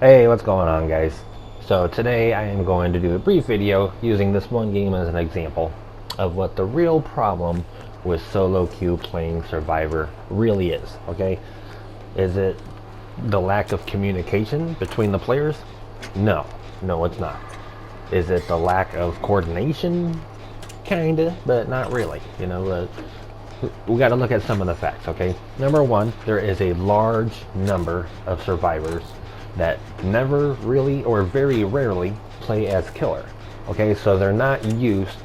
Hey, what's going on, guys? So today I am going to do a brief video using this one game as an example of what the real problem with solo queue playing Survivor really is, okay? Is it the lack of communication between the players? No, it's not. Is it the lack of coordination? Kinda, but not really, we got to look at some of the facts, okay? Number one, there is a large number of survivors that never really or very rarely play as killer, okay? So they're not used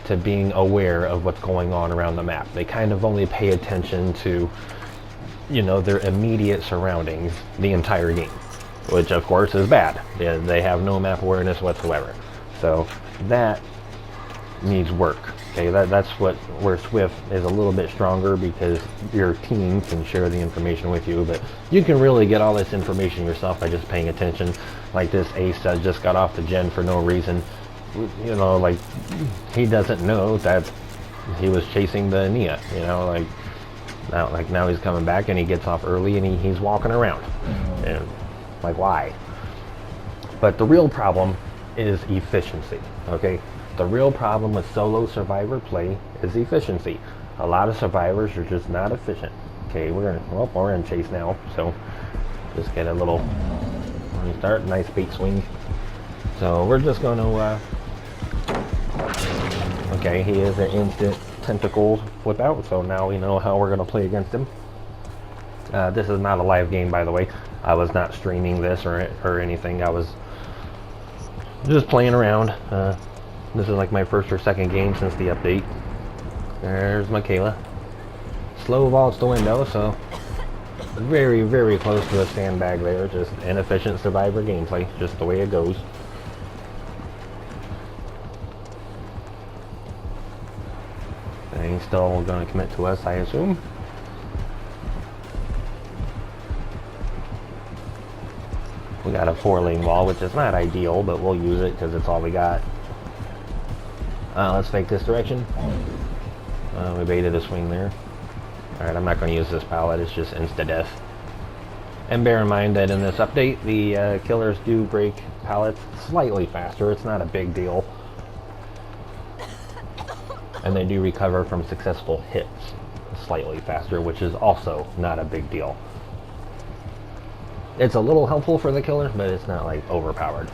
to being aware of what's going on around the map. They kind of only pay attention to, their immediate surroundings the entire game, which of course is bad. They have no map awareness whatsoever. So that needs work. Okay, that's where Swift is a little bit stronger, because your team can share the information with you, but you can really get all this information yourself by just paying attention. Like this ace that just got off the gen for no reason. Like he doesn't know that he was chasing the Nia. Now he's coming back and he gets off early and he's walking around, and like why? But the real problem is efficiency. Okay. The real problem with solo survivor play is efficiency. A lot of survivors are just not efficient. Okay, we're in chase now, so just get a little start. Nice bait swing. So we're just going to. Okay, he is an instant tentacle flip out, so now we know how we're going to play against him. This is not a live game, by the way. I was not streaming this or anything. I was just playing around. This is like my first or second game since the update. There's Michaela. Slow vaults the window, so very, very close to a sandbag there. Just inefficient survivor gameplay, just the way it goes. And he's still going to commit to us, I assume. We got a 4-lane wall, which is not ideal, but we'll use it because it's all we got. Let's fake this direction. We baited a swing there. Alright, I'm not going to use this pallet, it's just insta-death. And bear in mind that in this update, the killers do break pallets slightly faster. It's not a big deal. And they do recover from successful hits slightly faster, which is also not a big deal. It's a little helpful for the killer, but it's not like overpowered.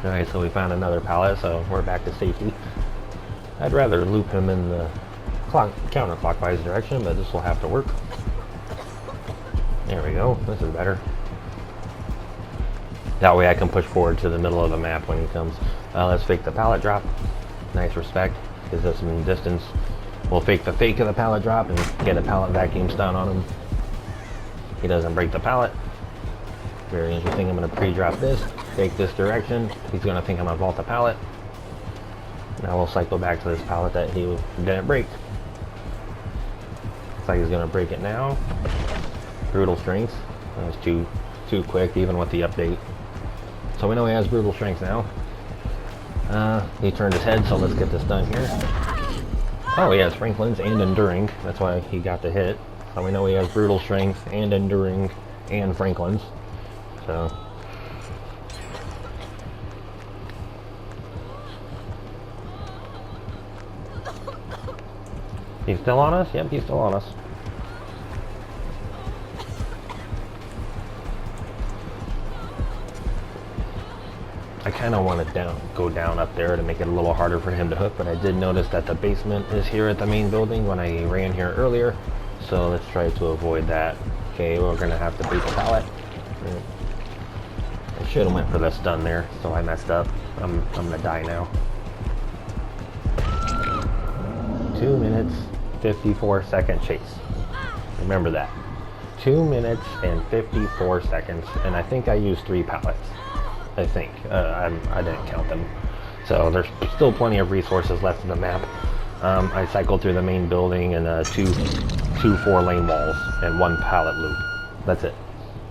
Alright, so we found another pallet, so we're back to safety. I'd rather loop him in the counterclockwise direction, but this will have to work. There we go. This is better. That way I can push forward to the middle of the map when he comes. Let's fake the pallet drop. Nice respect. Gives us some distance. We'll fake the fake of the pallet drop and get a pallet vacuum stun on him. He doesn't break the pallet. Very interesting. I'm going to pre-drop this. Fake this direction. He's going to think I'm going to vault the pallet. Now we'll cycle back to this pallet that he didn't break. Looks like he's going to break it now. Brutal strength. That was too quick, even with the update. So we know he has brutal strength now. He turned his head, so let's get this done here. Oh, he has Franklin's and enduring. That's why he got the hit. So we know he has brutal strength and enduring and Franklin's. So he's still on us? Yep, he's still on us. I kind of want to go down up there to make it a little harder for him to hook, but I did notice that the basement is here at the main building when I ran here earlier. So let's try to avoid that. Okay, we're going to have to break the pallet. I should have went for the stun there, so I messed up. I'm going to die now. 2 minutes, 54 second chase. Remember that. 2 minutes and 54 seconds, and I think I used 3 pallets. I think. I didn't count them. So there's still plenty of resources left in the map. I cycled through the main building and two 4-lane walls and 1 pallet loop. That's it.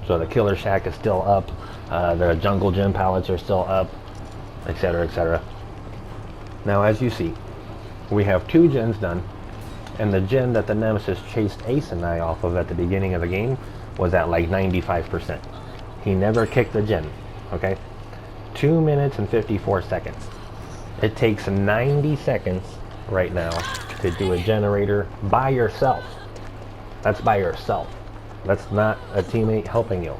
So the killer shack is still up. The jungle gym pallets are still up, etc., etc. Now, as you see, we have 2 gens done, and the gen that the Nemesis chased Ace and I off of at the beginning of the game was at like 95%. He never kicked the gen, okay? 2 minutes and 54 seconds. It takes 90 seconds right now to do a generator by yourself. That's by yourself. That's not a teammate helping you.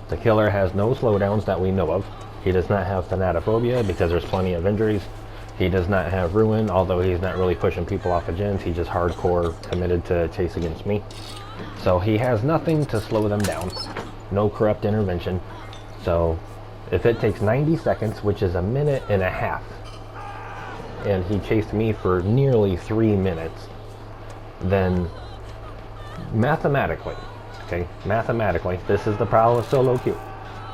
The killer has no slowdowns that we know of. He does not have thanatophobia because there's plenty of injuries. He does not have ruin, although he's not really pushing people off of gens. He's just hardcore committed to chase against me. So he has nothing to slow them down. No corrupt intervention. So if it takes 90 seconds, which is a minute and a half, and he chased me for nearly 3 minutes, then mathematically, okay, mathematically, this is the problem with solo queue.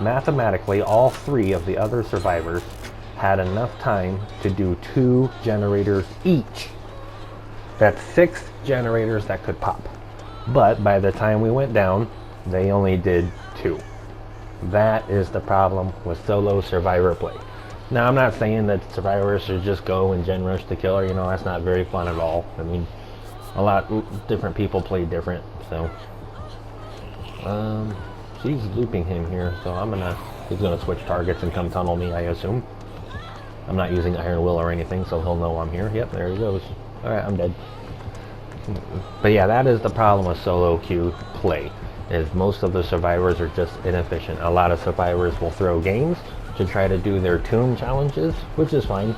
Mathematically, all 3 of the other survivors had enough time to do 2 generators each. That's 6 generators that could pop. But by the time we went down, they only did 2. That is the problem with solo survivor play. Now, I'm not saying that survivors should just go and gen rush the killer. You know, that's not very fun at all. I mean, a lot different people play different. So, she's looping him here. So he's gonna switch targets and come tunnel me, I assume. I'm not using Iron Will or anything, so he'll know I'm here. Yep, there he goes. All right, I'm dead. But yeah, that is the problem with solo queue play. Is most of the survivors are just inefficient. A lot of survivors will throw games to try to do their tomb challenges, which is fine.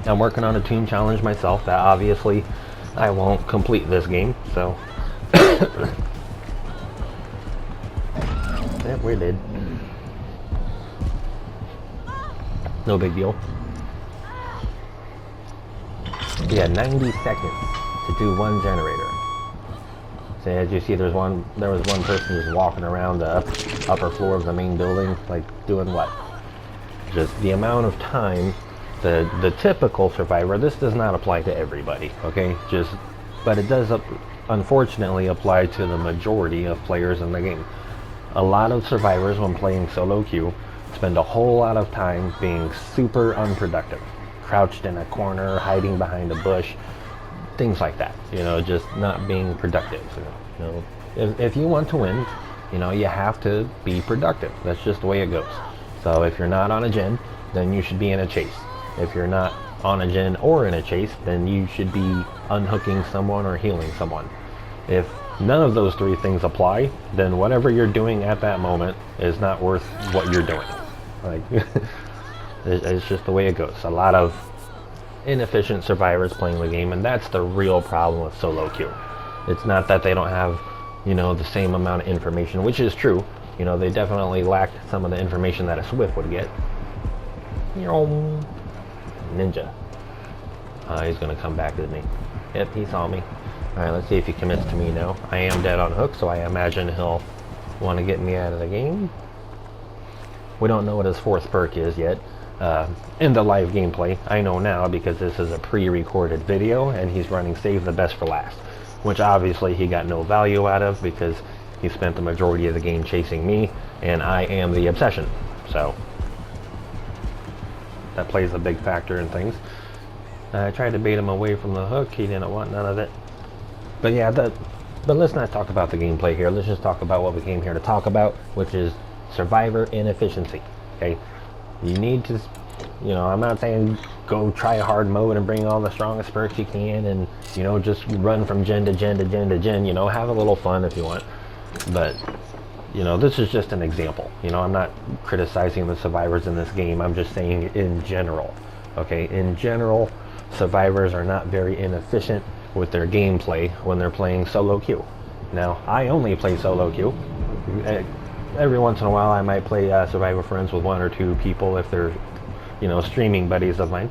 I'm working on a tomb challenge myself that obviously I won't complete this game, so yep, we did. No big deal. Yeah, 90 seconds to do 1 generator. So as you see, there was one person just walking around the upper floor of the main building, like doing what? Just the amount of time, the typical survivor, this does not apply to everybody, okay? But it does unfortunately apply to the majority of players in the game. A lot of survivors when playing solo queue spend a whole lot of time being super unproductive. Crouched in a corner, hiding behind a bush, things like that, you know, just not being productive. You know, if you want to win, you know, you have to be productive. That's just the way it goes. So if you're not on a gen, then you should be in a chase. If you're not on a gen or in a chase, then you should be unhooking someone or healing someone. If none of those 3 things apply, then whatever you're doing at that moment is not worth what you're doing. Like, it's just the way it goes. A lot of inefficient survivors playing the game, and that's the real problem with solo queue. It's not that they don't have, you know, the same amount of information, which is true. You know, they definitely lack some of the information that a Swift would get. Ninja. He's gonna come back at me. Yep, he saw me. Alright, let's see if he commits to me now. I am dead on hook, so I imagine he'll want to get me out of the game. We don't know what his 4th perk is yet. In the live gameplay, I know now because this is a pre-recorded video and he's running save the best for last, which obviously he got no value out of because he spent the majority of the game chasing me and I am the obsession. So that plays a big factor in things. I tried to bait him away from the hook. He didn't want none of it. But yeah, but let's not talk about the gameplay here. Let's just talk about what we came here to talk about, which is survivor inefficiency. Okay, you need to, you know, I'm not saying go try hard mode and bring all the strongest perks you can and, you know, just run from gen to gen to gen to gen, you know, have a little fun if you want. But, you know, this is just an example. You know, I'm not criticizing the survivors in this game. I'm just saying in general. Okay, in general, survivors are not very inefficient with their gameplay when they're playing solo queue. Now, I only play solo queue. Every once in a while I might play Survivor Friends with 1 or 2 people if they're, you know, streaming buddies of mine.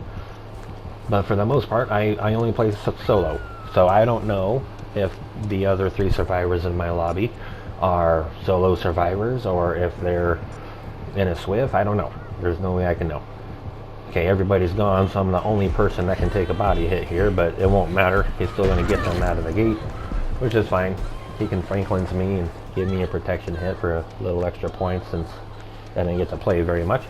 But for the most part, I only play solo. So I don't know if the other 3 survivors in my lobby are solo survivors or if they're in a Swift. I don't know. There's no way I can know. Okay, everybody's gone, so I'm the only person that can take a body hit here, but it won't matter. He's still going to get them out of the gate, which is fine. He can Franklin's me and give me a protection hit for a little extra point since I didn't get to play very much.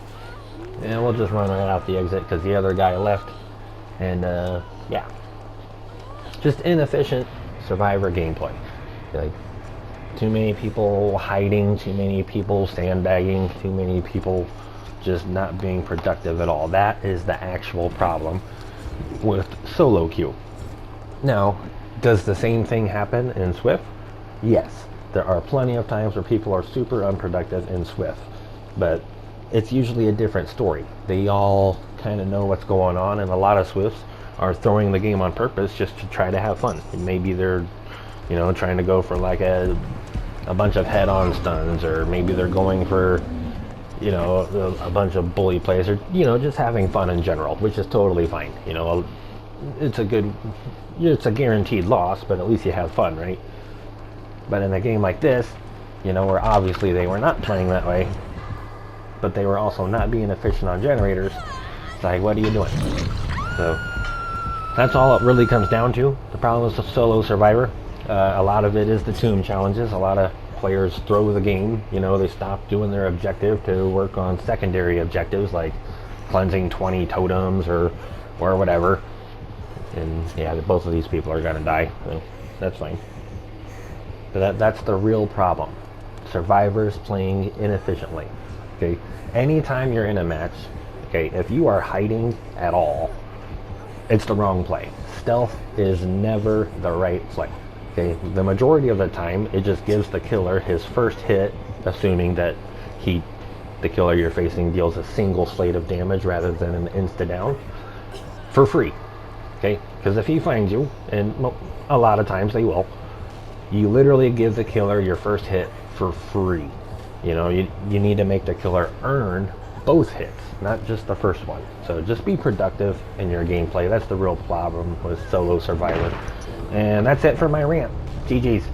And we'll just run right out the exit because the other guy left. And yeah, just inefficient survivor gameplay. Like, Too many people hiding, too many people sandbagging, too many people just not being productive at all. That is the actual problem with solo queue. Now, does the same thing happen in Swift? Yes. There are plenty of times where people are super unproductive in Swift, but it's usually a different story. They all kind of know what's going on, and a lot of Swifts are throwing the game on purpose just to try to have fun. And maybe they're, trying to go for like a bunch of head-on stuns, or maybe they're going for, a bunch of bully plays, or, just having fun in general, which is totally fine. It's a guaranteed loss, but at least you have fun, right? But in a game like this, where obviously they were not playing that way, but they were also not being efficient on generators, it's like, what are you doing? So that's all it really comes down to. The problem is the solo survivor. A lot of it is the tomb challenges. A lot of players throw the game. They stop doing their objective to work on secondary objectives like cleansing 20 totems or whatever. And yeah, both of these people are gonna die. So that's fine. But that's the real problem. Survivors playing inefficiently. Okay. Anytime you're in a match, okay, if you are hiding at all, it's the wrong play. Stealth is never the right play. Okay, the majority of the time, it just gives the killer his first hit, assuming that the killer you're facing deals a single slate of damage rather than an insta-down, for free. Okay, because if he finds you, and a lot of times they will, you literally give the killer your first hit for free. You need to make the killer earn both hits, not just the first one. So just be productive in your gameplay. That's the real problem with solo survivor. And that's it for my rant. GG's.